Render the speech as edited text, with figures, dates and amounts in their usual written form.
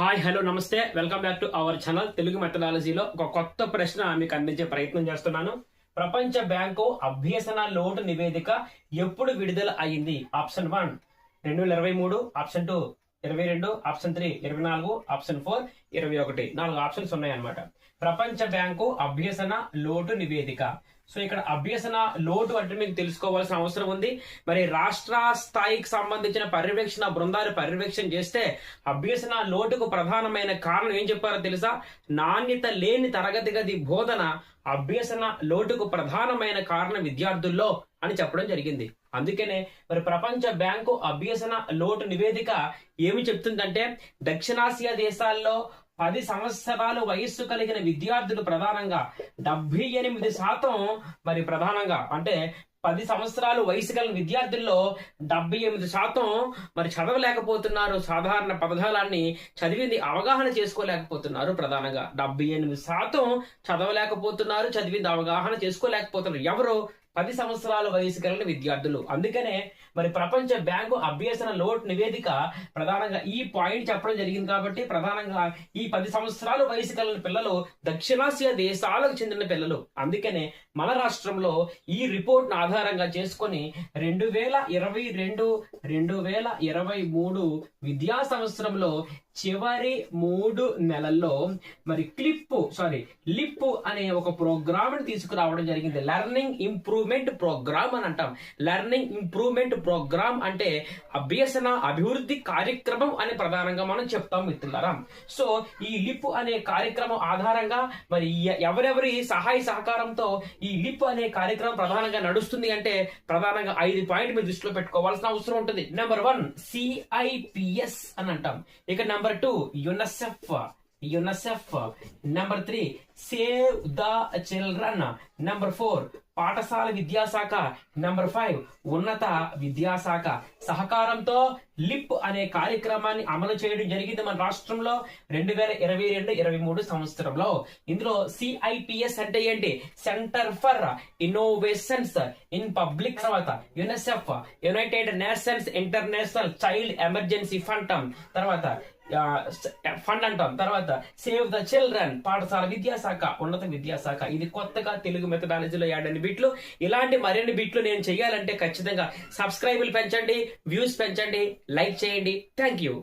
Hi hello నమస్తే welcome back to our channel Telugu మెథడాలజీలో ఒక కొత్త ప్రశ్న మీకు అందించే ప్రయత్నం చేస్తున్నాను. ప్రపంచ బ్యాంకు అభ్యసన లోటు నివేదిక ఎప్పుడు విడుదల అయింది? Option 1 2023, option 2 22, option 3 24, option 4 21. 4 options ఉన్నాయన్నమాట. ప్రపంచ బ్యాంకు అభ్యసన లోటు నివేదిక. సో ఇక్కడ అభ్యసన లోటు అంటే మీకు తెలుసుకోవాల్సిన అవసరం ఉంది. మరి రాష్ట్ర స్థాయికి సంబంధించిన పర్యవేక్షణ బృందాలు పర్యవేక్షణ చేస్తే అభ్యసన లోటుకు ప్రధానమైన కారణం ఏం చెప్పారో తెలుసా? నాణ్యత లేని తరగతి గది బోధన అభ్యసన లోటుకు ప్రధానమైన కారణం విద్యార్థుల్లో అని చెప్పడం జరిగింది. అందుకనే మరి ప్రపంచ బ్యాంకు అభ్యసన లోటు నివేదిక ఏమి చెప్తుందంటే, దక్షిణాసియా దేశాల్లో 10 సంవత్సరాలు వయస్సు కలిగిన విద్యార్థులు ప్రధానంగా 78% మరి ప్రధానంగా అంటే 10 సంవత్సరాలు వయసు కలిగిన విద్యార్థుల్లో 78% మరి చదవలేకపోతున్నారు. సాధారణ పదజాలాన్ని చదివింది అవగాహన చేసుకోలేకపోతున్నారు. ప్రధానంగా 78% చదవలేకపోతున్నారు, చదివింది అవగాహన చేసుకోలేకపోతున్నారు. ఎవరు? 10 సంవత్సరాల వయసు కలిగిన విద్యార్థులు. అందుకనే మరి ప్రపంచ బ్యాంకు అభ్యసన లోటు నివేదిక ప్రధానంగా ఈ పాయింట్ చెప్పడం జరిగింది. కాబట్టి ప్రధానంగా ఈ 10 సంవత్సరాల వయసు కలిగిన పిల్లలు దక్షిణాసియా దేశాలకు చెందిన పిల్లలు. అందుకనే మన రాష్ట్రంలో ఈ రిపోర్ట్ ఆధారంగా చేసుకొని 2022, 2023 విద్యా సంవత్సరంలో చివరి 3 నెలల్లో మరి లిప్ అనే ఒక ప్రోగ్రామ్ ని తీసుకురావడం జరిగింది. లెర్నింగ్ ఇంప్రూవ్మెంట్ ప్రోగ్రామ్ అని అంటాం. లెర్నింగ్ ఇంప్రూవ్మెంట్ ప్రోగ్రామ్ అంటే అభ్యసన అభివృద్ధి కార్యక్రమం అని ప్రధానంగా మనం చెప్తాం మిత్రులారా. సో ఈ లిప్ అనే కార్యక్రమం ఆధారంగా మరి ఎవరెవరి సహాయ సహకారంతో ఈ లిప్ అనే కార్యక్రమం ప్రధానంగా నడుస్తుంది అంటే ప్రధానంగా 5 పాయింట్ మీరు దృష్టిలో పెట్టుకోవాల్సిన అవసరం ఉంటుంది. నెంబర్ 1 CIPS అని అంటాం. ఇక number 2 UNICEF. Number 3 save the children. Number 4 పాఠశాల విద్యాశాఖ. నెంబర్ 5 ఉన్నత విద్యాశాఖ సహకారంతో లిప్ అనే కార్యక్రమాన్ని అమలు చేయడం జరిగింది మన రాష్ట్రంలో 2022-23 సంవత్సరంలో. ఇందులో CIPS అంటే ఏంటి? Centre for innovations in public. తర్వాత UNICEF, united nations international child emergency fund అంటాం. తర్వాత సేవ్ ద చిల్డ్రన్ పాఠశాల విద్యాశాఖ, ఉన్నత విద్యాశాఖ. ఇది కొత్తగా తెలుగు మెథడాలజీలో యాడ్ అయిన బిట్లు. ఇలాంటి మరిన్ని బిట్లు నేను చేయాలంటే ఖచ్చితంగా సబ్స్క్రైబులు పెంచండి, వ్యూస్ పెంచండి, లైక్ చేయండి. Thank you.